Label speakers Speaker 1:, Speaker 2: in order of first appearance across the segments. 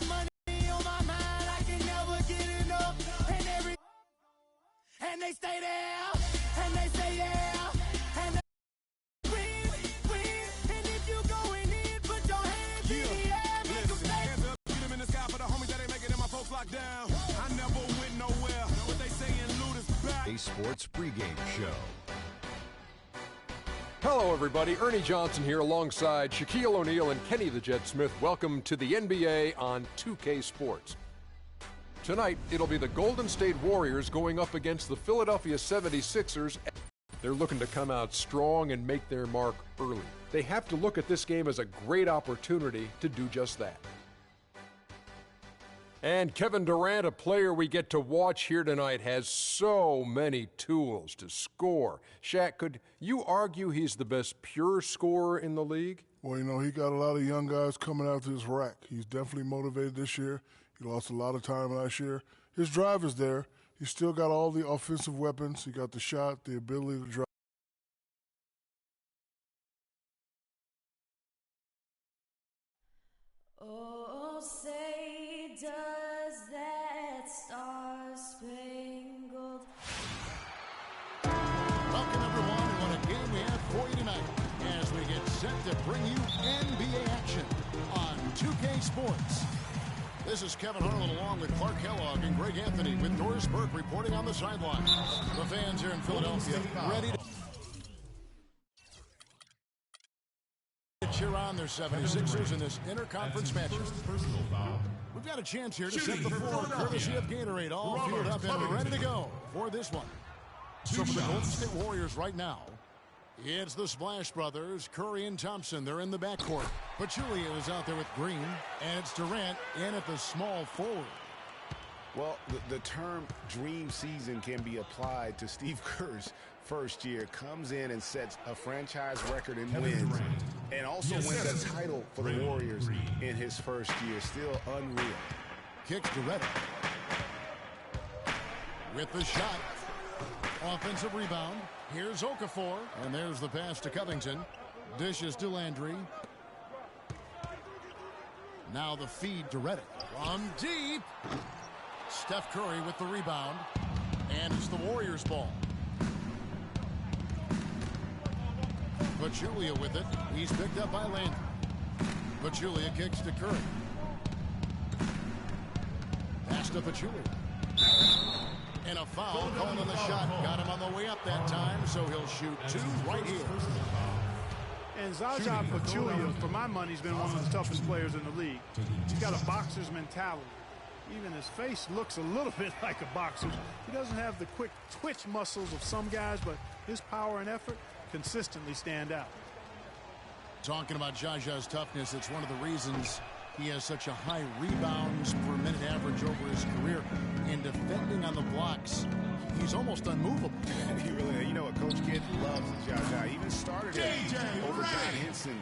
Speaker 1: Money on my mind, I can never get enough. And they stay there, and they say yeah, and they win. And if you going in, put your hands in the air, make them say.
Speaker 2: Hands up, get them in the sky for the homies that ain't making it, my folks locked down. I never went nowhere, but they saying loot is back.
Speaker 3: A sports pregame show.
Speaker 4: Hello, everybody. Ernie Johnson here alongside Shaquille O'Neal and Kenny the Jet Smith. Welcome to the NBA on 2K Sports. Tonight, it'll be the Golden State Warriors going up against the Philadelphia 76ers. They're looking to come out strong and make their mark early. They have to look at this game as a great opportunity to do just that. And Kevin Durant, a player we get to watch here tonight, has so many tools to score. Shaq, could you argue he's the best pure scorer in the league?
Speaker 5: Well, you know, he got a lot of young guys coming out to his rack. He's definitely motivated this year. He lost a lot of time last year. His drive is there. He's still got all the offensive weapons. He got the shot, the ability to drive.
Speaker 6: Oh, say does that star-spangled...
Speaker 7: Welcome, everyone, to what a game we have for you tonight as we get set to bring you NBA action on 2K Sports. This is Kevin Harlan along with Clark Kellogg and Greg Anthony with Doris Burke reporting on the sidelines. The fans here in Philadelphia ready to cheer on their 76ers in this interconference matchup. We've got a chance here to set the floor courtesy of Gatorade, all fueled up and ready to go for this one. So for the Golden State Warriors right now, it's the Splash Brothers, Curry and Thompson. They're in the backcourt. Pachulia is out there with Green, and it's Durant in at the small forward.
Speaker 8: Well, the term dream season can be applied to Steve Kerr's first year. Comes in and sets a franchise record in wins, and also wins a title for the Warriors in his first year. Still unreal.
Speaker 7: Kicks to Reddick. With the shot. Offensive rebound. Here's Okafor. And there's the pass to Covington. Dishes to Landry. Now the feed to Reddick. From deep. Steph Curry with the rebound. And it's the Warriors' ball. Pachulia with it. He's picked up by Landry. Pachulia kicks to Curry. Pass to Pachulia. And a foul called on the shot. Got him on the way up that time, so he'll shoot two right here.
Speaker 9: And Zaza Pachulia, for my money, has been one of the toughest players in the league. He's got a boxer's mentality. Even his face looks a little bit like a boxer's. He doesn't have the quick twitch muscles of some guys, but his power and effort consistently stand out.
Speaker 7: Talking about Zaza's toughness, it's one of the reasons he has such a high rebounds per minute average over his career. And defending on the blocks, he's almost unmovable.
Speaker 8: He really, you know what, Coach Kidd loves Zaza. He even started it over John Henson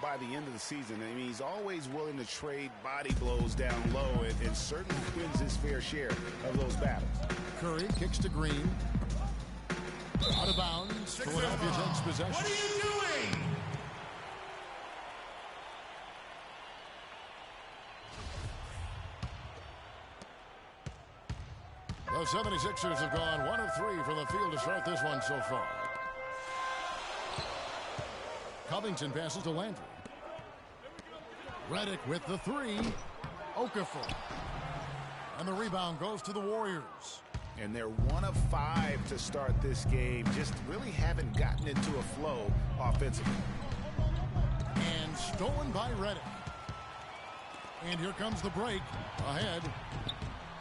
Speaker 8: by the end of the season. I mean, he's always willing to trade body blows down low and certainly wins his fair share of those battles.
Speaker 7: Curry kicks to Green. Out of bounds. Philadelphia takes possession.
Speaker 1: What are you doing?
Speaker 7: The 76ers have gone 1 of 3 from the field to start this one so far. Covington passes to Landry. Reddick with the three. Okafor. And the rebound goes to the Warriors.
Speaker 8: And they're 1 of 5 to start this game. Just really haven't gotten into a flow offensively.
Speaker 7: And stolen by Reddick. And here comes the break. Ahead.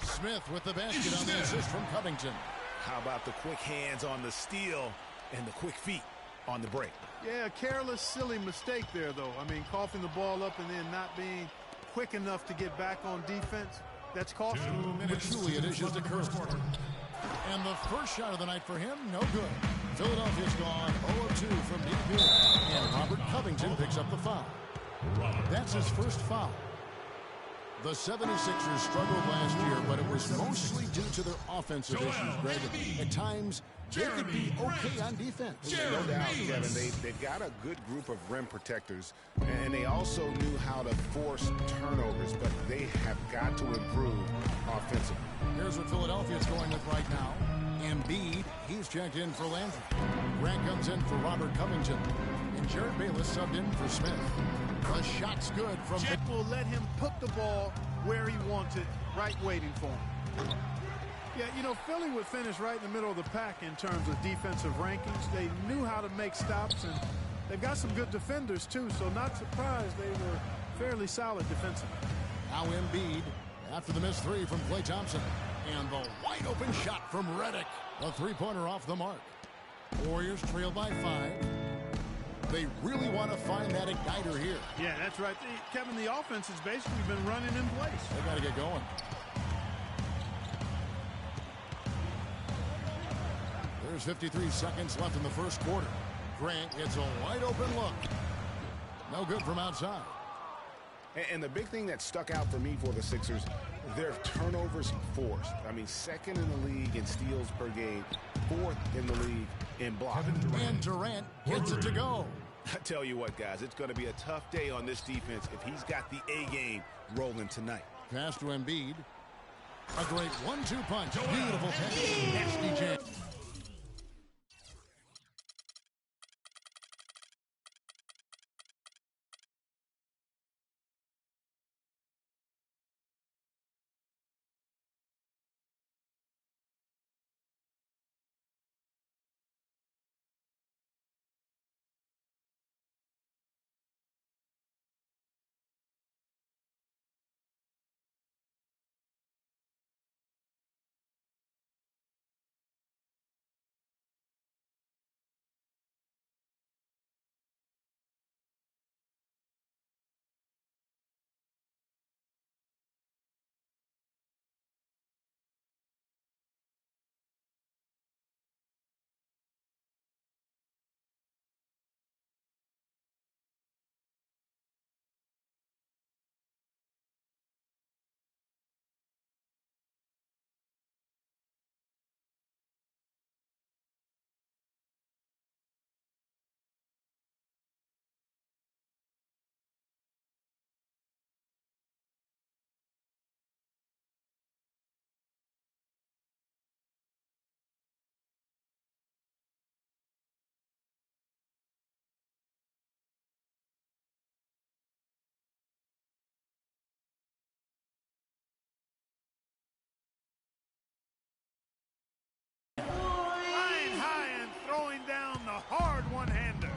Speaker 7: Smith with the basket on the assist from Covington.
Speaker 8: How about the quick hands on the steal and the quick feet on the break?
Speaker 9: Yeah, a careless, silly mistake there, though. I mean, coughing the ball up and then not being quick enough to get back on defense. That's costly.
Speaker 7: Pachulia dishes to Curry. And the first shot of the night for him, no good. Philadelphia's gone 0 of 2 from deep here. And Robert Covington picks up the foul. That's his first foul. The 76ers struggled last year, but it was mostly due to their offensive issues, Greg. At times, they could be okay on defense.
Speaker 8: No doubt, Kevin. They've got a good group of rim protectors, and they also knew how to force turnovers, but they have got to improve offensively.
Speaker 7: Here's what Philadelphia's going with right now. Embiid, he's checked in for Landry. Grant comes in for Robert Covington. And Jared Bayless subbed in for Smith. The shot's good from...
Speaker 9: Jack will let him put the ball where he wants it, right waiting for him. Yeah, you know, Philly would finish right in the middle of the pack in terms of defensive rankings. They knew how to make stops, and they've got some good defenders, too, so not surprised they were fairly solid defensively.
Speaker 7: Now Embiid after the missed three from Klay Thompson. And the wide-open shot from Redick. A three-pointer off the mark. Warriors trail by 5. They really want to find that igniter here.
Speaker 9: Yeah, that's right. Kevin, the offense has basically been running in place.
Speaker 7: They got to get going. There's 53 seconds left in the first quarter. Grant gets a wide-open look. No good from outside.
Speaker 8: And the big thing that stuck out for me for the Sixers, their turnovers forced. I mean, second in the league in steals per game, 4th in the league in blocking.
Speaker 7: And Durant gets it to go.
Speaker 8: I tell you what, guys, it's going to be a tough day on this defense if he's got the A game rolling tonight.
Speaker 7: Pass to Embiid. A great 1-2 punch. Beautiful catch. Nasty jam.
Speaker 9: Hard one-hander.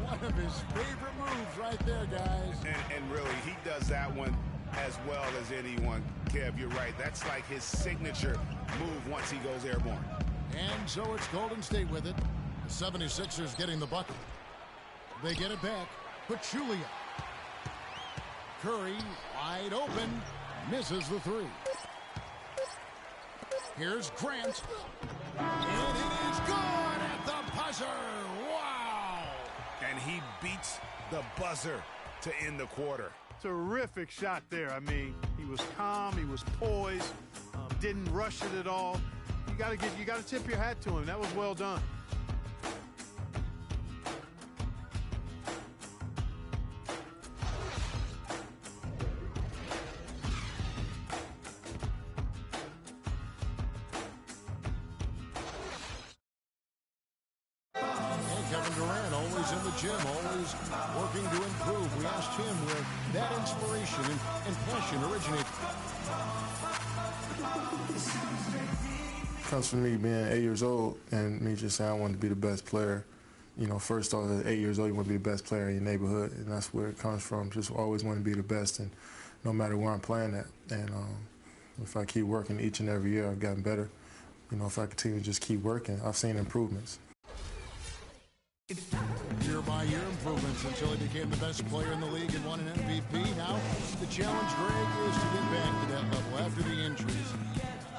Speaker 7: One of his favorite moves right there, guys.
Speaker 8: And really, he does that one as well as anyone. Kev, you're right. That's like his signature move once he goes airborne.
Speaker 7: And so it's Golden State with it. The 76ers getting the bucket. They get it back. Pachulia. Curry wide open. Misses the three. Here's Grant. And it is good at the buzzer. Wow.
Speaker 8: And he beats the buzzer to end the quarter.
Speaker 9: Terrific shot there. I mean, he was calm, he was poised, didn't rush it at all. You got to tip your hat to him. That was well done.
Speaker 7: Jim, always working to improve. We asked him where that inspiration and passion originated.
Speaker 10: It comes from me being 8 years old and me just saying I want to be the best player. You know, first off, at 8 years old, you want to be the best player in your neighborhood, and that's where it comes from. Just always want to be the best, and no matter where I'm playing at. And if I keep working each and every year, I've gotten better. You know, if I continue to just keep working, I've seen improvements.
Speaker 7: Year-by-year improvements until he became the best player in the league and won an MVP. Now, the challenge, Greg, is to get back to that level after the injuries.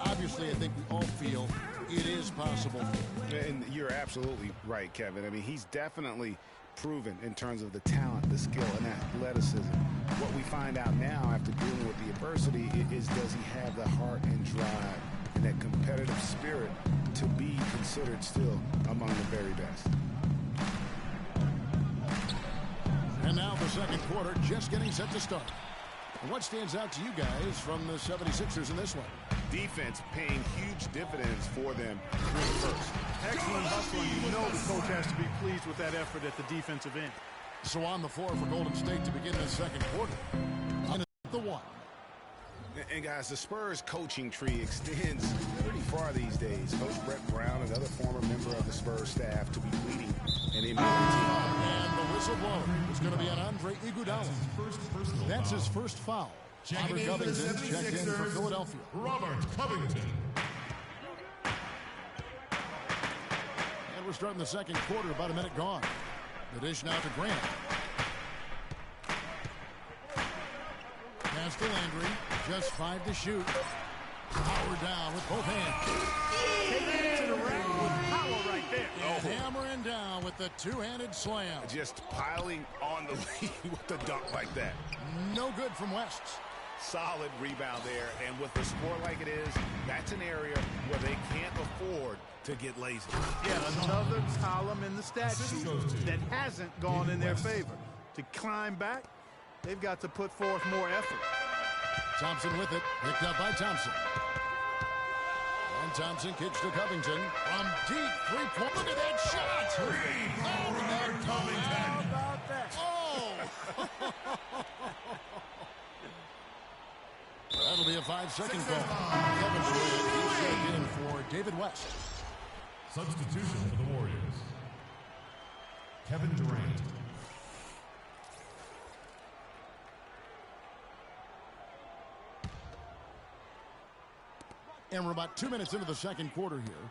Speaker 7: Obviously, I think we all feel it is possible.
Speaker 8: And you're absolutely right, Kevin. I mean, he's definitely proven in terms of the talent, the skill, and athleticism. What we find out now after dealing adversity is, does he have the heart and drive and that competitive spirit to be considered still among the very best?
Speaker 7: And now the second quarter just getting set to start. And what stands out to you guys from the 76ers in this one?
Speaker 8: Defense paying huge dividends for them through the first.
Speaker 9: Excellent hustling. You know the coach has to be pleased with that effort at the defensive end.
Speaker 7: So on the floor for Golden State to begin the second quarter. On the one.
Speaker 8: And guys, the Spurs coaching tree extends pretty far these days. Coach Brett Brown, another former member of the Spurs staff, to be leading an NBA team.
Speaker 7: And the whistle blown is going to be on Andre Iguodala. That's his first foul. Robert Covington checked in for Philadelphia.
Speaker 3: Robert Covington.
Speaker 7: And we're starting the second quarter, about a minute gone. The dish now to Grant. Pass to Landry. Just 5 to shoot. Power down with both hands.
Speaker 9: Taking it to the rack with power right there.
Speaker 7: And hammering down with the two-handed slam.
Speaker 8: Just piling on the lead with the dunk like that.
Speaker 7: No good from West.
Speaker 8: Solid rebound there. And with the score like it is, that's an area where they can't afford to get lazy.
Speaker 9: Yeah, another column in the stat sheet that hasn't gone in their favor. To climb back, they've got to put forth more effort.
Speaker 7: Thompson with it, picked up by Thompson. And Thompson kicks to Covington from deep three-point. Look at that shot!
Speaker 3: Covington.
Speaker 9: How about that?
Speaker 7: Oh! That'll be a 5-second call. Kevin Durant is checked in for David West.
Speaker 3: Substitution for the Warriors. Kevin Durant.
Speaker 7: And we're about 2 minutes into the second quarter here.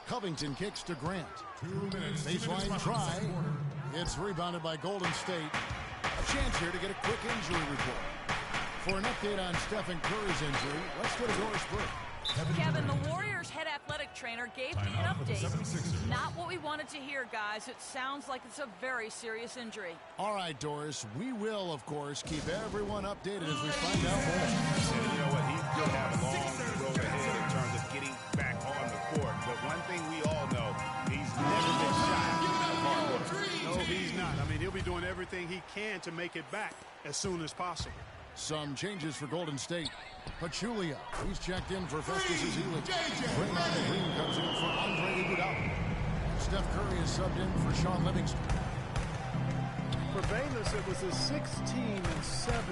Speaker 7: Covington kicks to Grant.
Speaker 3: 2 minutes.
Speaker 7: Baseline try. It's rebounded by Golden State. A chance here to get a quick injury report. For an update on Stephen Curry's injury, let's go to Doris Burke.
Speaker 11: Kevin, the Warriors head athletic trainer gave me an update. Not what we wanted to hear, guys. It sounds like it's a very serious injury.
Speaker 7: All right, Doris, we will, of course, keep everyone updated as we find out more.
Speaker 8: And you know what? He could have a long road ahead in terms of getting back on the court. But one thing we all know, he's never been shy of hard work.
Speaker 9: No, he's not. I mean, he'll be doing everything he can to make it back as soon as possible.
Speaker 7: Some changes for Golden State. Pachulia, he's checked in for Festus Ezeli. Draymond Green comes in for Andre Iguodala. Steph Curry is subbed in for Sean Livingston.
Speaker 9: For Bayless, it was his 6th team in 7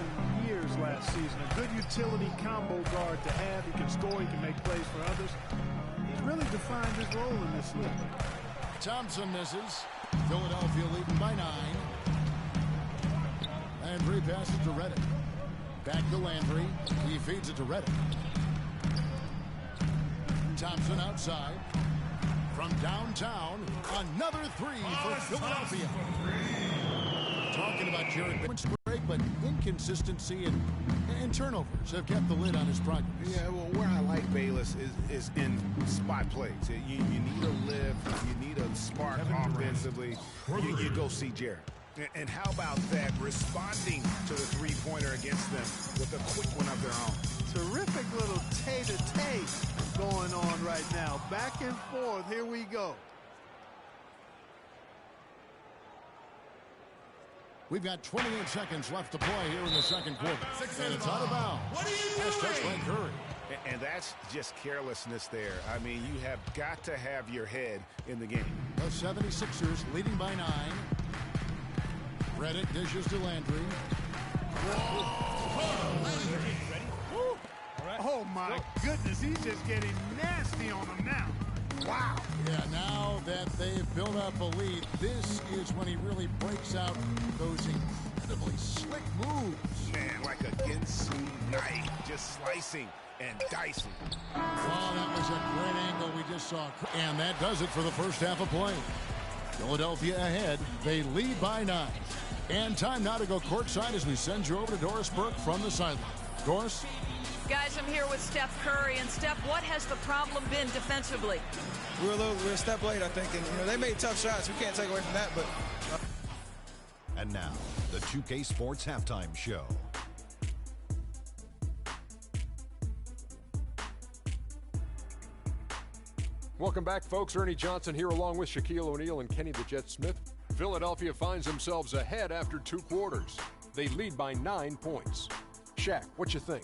Speaker 9: years last season. A good utility combo guard to have. He can score, he can make plays for others. He's really defined his role in this league.
Speaker 7: Thompson misses. Philadelphia leading by 9. Landry passes to Reddick. Back to Landry. He feeds it to Reddick. Thompson outside. From downtown, another 3 for Philadelphia. Talking about Jared Break, but inconsistency and turnovers have kept the lid on his progress.
Speaker 8: Yeah, well, where I like Bayless is in spot plays. You need a lift, you need a spark offensively. You go see Jared. And how about that, responding to the three-pointer against them with a quick one of their own.
Speaker 9: Terrific little tay-to-tay going on right now. Back and forth. Here we go.
Speaker 7: We've got 28 seconds left to play here in the second quarter. And it's out of bounds.
Speaker 3: What are you doing?
Speaker 7: That's touched by Curry.
Speaker 8: And that's just carelessness there. I mean, you have got to have your head in the game.
Speaker 7: The 76ers leading by 9. Reddick dishes to Landry.
Speaker 9: Oh, my goodness. He's just getting nasty on them now.
Speaker 7: Wow. Yeah, now that they've built up a lead, this is when he really breaks out those incredibly slick moves.
Speaker 8: Man, like a Ginsu knife, just slicing and dicing.
Speaker 7: Oh, that was a great angle we just saw. And that does it for the first half of play. Philadelphia ahead. They lead by 9. And time now to go courtside as we send you over to Doris Burke from the sideline. Doris?
Speaker 11: Guys, I'm here with Steph Curry. And, Steph, what has the problem been defensively?
Speaker 12: We're a step late, I think. And, they made tough shots. We can't take away from that. But And now, the 2K Sports Halftime Show.
Speaker 4: Welcome back, folks. Ernie Johnson here along with Shaquille O'Neal and Kenny the Jet Smith. Philadelphia finds themselves ahead after 2 quarters. They lead by 9 points. Shaq, what you think?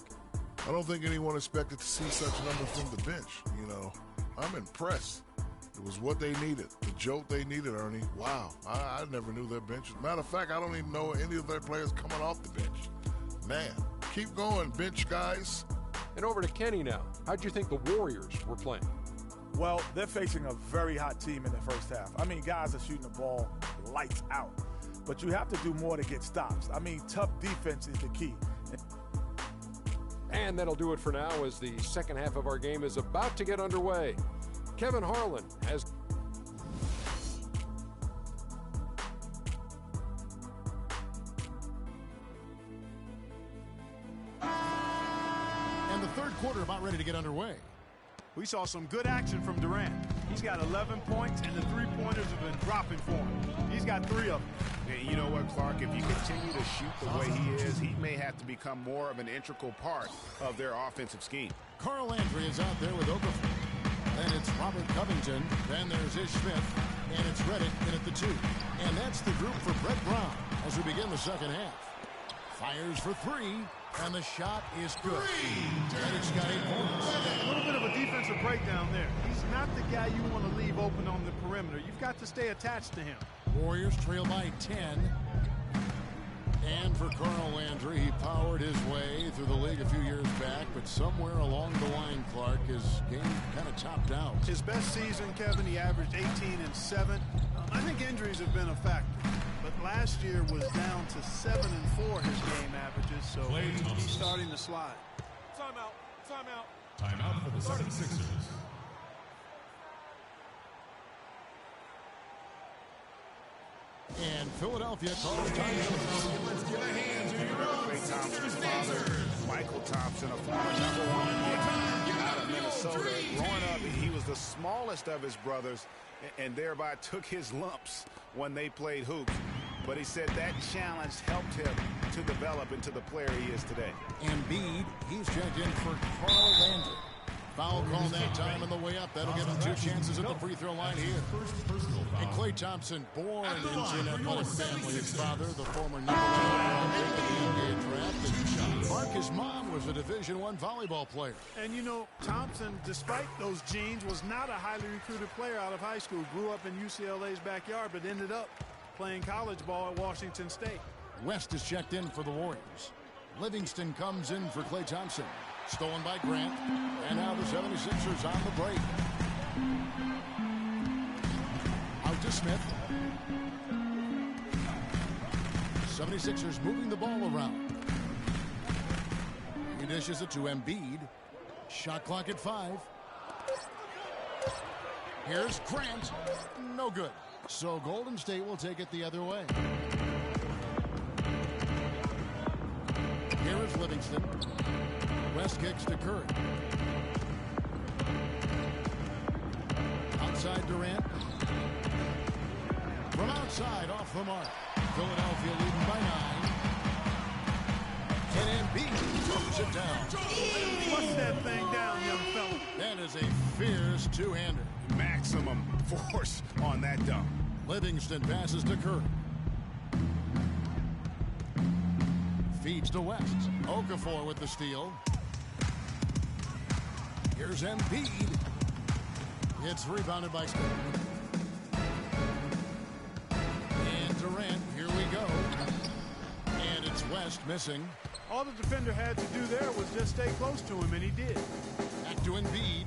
Speaker 5: I don't think anyone expected to see such numbers from the bench. You know, I'm impressed. It was what they needed, the jolt they needed, Ernie. Wow, I never knew their bench. Matter of fact, I don't even know any of their players coming off the bench. Man, keep going, bench guys.
Speaker 4: And over to Kenny now. How'd you think the Warriors were playing?
Speaker 13: Well, they're facing a very hot team in the first half. I mean, guys are shooting the ball lights out. But you have to do more to get stops. I mean, tough defense is the key.
Speaker 4: And that'll do it for now as the second half of our game is about to get underway. Kevin Harlan has...
Speaker 7: And the third quarter about ready to get underway.
Speaker 9: We saw some good action from Durant. He's got 11 points, and the three-pointers have been dropping for him. He's got 3 of them.
Speaker 8: And you know what, Clark? If you continue to shoot the way he is, he may have to become more of an integral part of their offensive scheme.
Speaker 7: Carl Landry is out there with Okafor. Then it's Robert Covington. Then there's Ish Smith. And it's Reddick in at the 2. And that's the group for Brett Brown as we begin the second half. Fires for 3. And the shot is good. Reddick's got 8 points.
Speaker 9: A little bit of a defensive breakdown there. He's not the guy you want to leave open on the perimeter. You've got to stay attached to him.
Speaker 7: Warriors trail by 10. And for Carl Landry, he powered his way through the league a few years back, but somewhere along the line, Clark, his game kind of topped out.
Speaker 9: His best season, Kevin, he averaged 18 and 7. I think injuries have been a factor. But last year was down to 7 and 4 his game averages, so he's starting to slide.
Speaker 2: Timeout. Timeout.
Speaker 3: Timeout for the 76ers.
Speaker 7: And Philadelphia calls time.
Speaker 3: Let's get a hand to your
Speaker 8: Klay Thompson's father, Michael Thompson, a former #1 pick out of Minnesota. Growing up, he was the smallest of his brothers and thereby took his lumps when they played hoops. But he said that challenge helped him to develop into the player he is today.
Speaker 7: Embiid, he's checked in for Carl Landry. Foul call that time on the way up. That'll give him 2 chances at the free throw line here. And Klay Thompson, born into an athletic family. His father, the former #1 pick in the NBA draft. And Mark, his mom, was a Division I volleyball player.
Speaker 9: And you know, Thompson, despite those genes, was not a highly recruited player out of high school. Grew up in UCLA's backyard, but ended up playing college ball at Washington State.
Speaker 7: West is checked in for the Warriors. Livingston comes in for Klay Thompson. Stolen by Grant. And now the 76ers on the break. Out to Smith. 76ers moving the ball around. He dishes it to Embiid. Shot clock at 5. Here's Grant. No good. So Golden State will take it the other way. Here is Livingston. West kicks to Curry. Outside Durant. From outside, off the mark. Philadelphia leading by 9. And Embiid throws it down.
Speaker 9: Bust that thing down, young fella.
Speaker 7: That is a fierce two-hander.
Speaker 8: Maximum force on that dunk.
Speaker 7: Livingston passes to Curry. Feeds to West. Okafor with the steal. Here's Embiid. It's rebounded by Steph. And Durant, here we go. And it's West missing.
Speaker 9: All the defender had to do there was just stay close to him, and he did.
Speaker 7: Back to Embiid.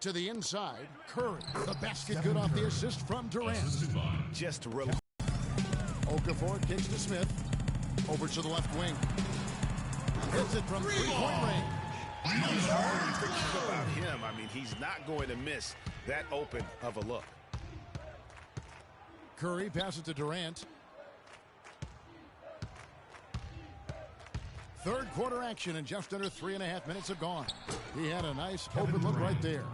Speaker 7: To the inside, Curry. The basket good off the assist from Durant.
Speaker 8: Just relax.
Speaker 7: Okafor kicks to Smith. Over to the left wing. Hits it from three-point range.
Speaker 8: About him, I mean, he's not going to miss that open of a look.
Speaker 7: Curry passes to Durant. Third quarter action, and just under 3.5 minutes have gone. He had a nice open look right there.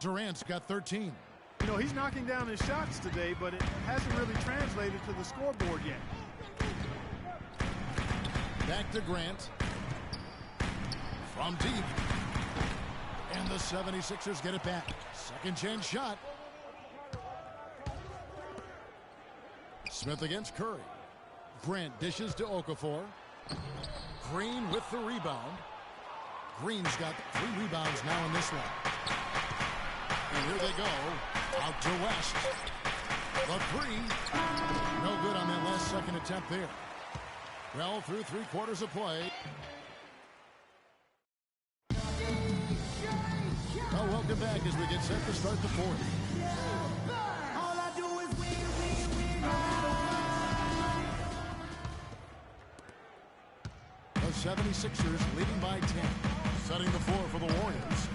Speaker 7: Durant's got 13.
Speaker 9: You know, he's knocking down his shots today, but it hasn't really translated to the scoreboard yet.
Speaker 7: Back to Grant. From deep. And the 76ers get it back. Second chance shot. Smith against Curry. Grant dishes to Okafor. Green with the rebound. Green's got 3 rebounds now in this one. And here they go. Out to West. The 3. No good on that last second attempt there. Well, through 3 quarters of play. Well, welcome back as we get set to start the fourth.
Speaker 1: All I do is win, win, win.
Speaker 7: The 76ers leading by 10. Setting the floor for the Warriors.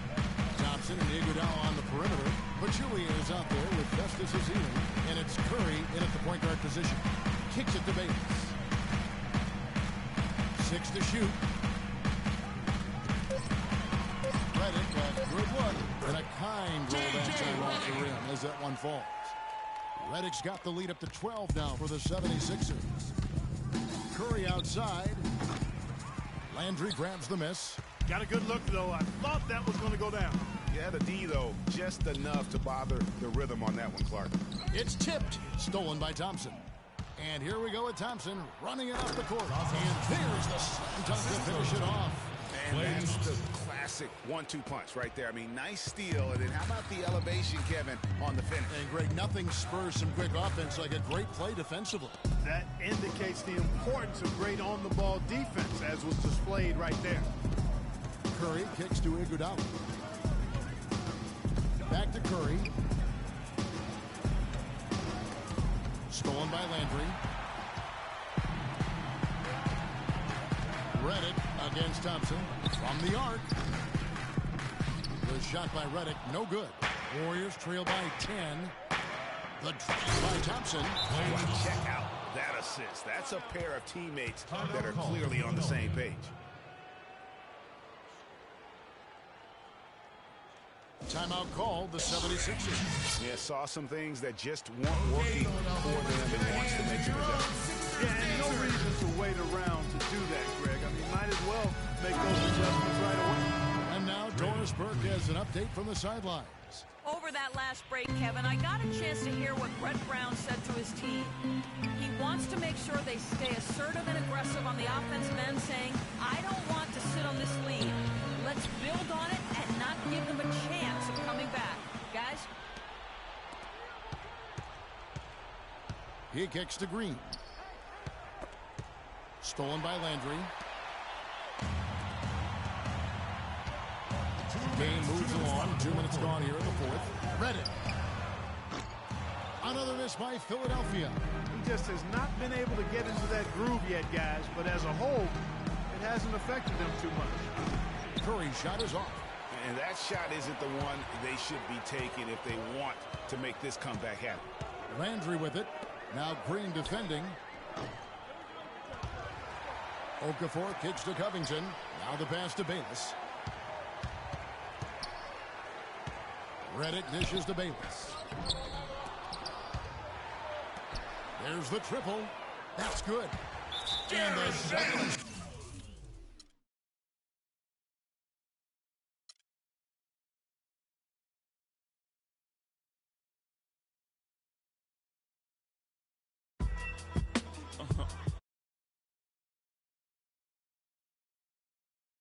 Speaker 7: Thompson and Iguodala on the perimeter. Pachulia is out there with Festus Ezeli. And it's Curry in at the point guard position. Kicks it to Bates. 6 to shoot. Redick, good look. And a kind roll outside off the rim as that one falls. Redick's got the lead up to 12 now for the 76ers. Curry outside. Landry grabs the miss.
Speaker 9: Got a good look, though. I thought that was going to go down.
Speaker 8: Yeah, the D, though, just enough to bother the rhythm on that one, Clark.
Speaker 7: It's tipped. Stolen by Thompson. And here we go with Thompson running it up the court. And there's the dunk to finish it off.
Speaker 8: And that's the classic 1-2 punch right there. I mean, nice steal. And then how about the elevation, Kevin, on the finish?
Speaker 7: And Greg, nothing spurs some quick offense like a great play defensively.
Speaker 9: That indicates the importance of great on-the-ball defense, as was displayed right there.
Speaker 7: Curry kicks to Iguodala. Back to Curry. Stolen by Landry. Redick against Thompson. From the arc. The shot by Redick, no good. Warriors trail by 10. The drive by Thompson.
Speaker 8: Check out that assist. That's a pair of teammates that are clearly on the same page.
Speaker 7: Timeout called, the 76ers.
Speaker 8: Yeah, saw some things that just weren't working for them and wants to make some adjustments.
Speaker 9: Yeah, and no reason to wait around to do that, Greg. I mean, might as well make those adjustments right away.
Speaker 7: And now Doris Burke has an update from the sidelines.
Speaker 11: Over that last break, Kevin, I got a chance to hear what Brett Brown said to his team. He wants to make sure they stay assertive and aggressive on the offensive end, saying, I don't want to sit on this lead. Let's build on it and not give them a chance of coming back. Guys?
Speaker 7: He kicks to Green. Stolen by Landry. Game moves along. 2 minutes gone here in the fourth. Redick. Another miss by Philadelphia.
Speaker 9: He just has not been able to get into that groove yet, guys. But as a whole, it hasn't affected them too much.
Speaker 7: Curry's shot is off.
Speaker 8: And that shot isn't the one they should be taking if they want to make this comeback happen.
Speaker 7: Landry with it. Now Green defending. Okafor kicks to Covington. Now the pass to Bayless. Redick dishes to Bayless. There's the triple. That's good. And the second.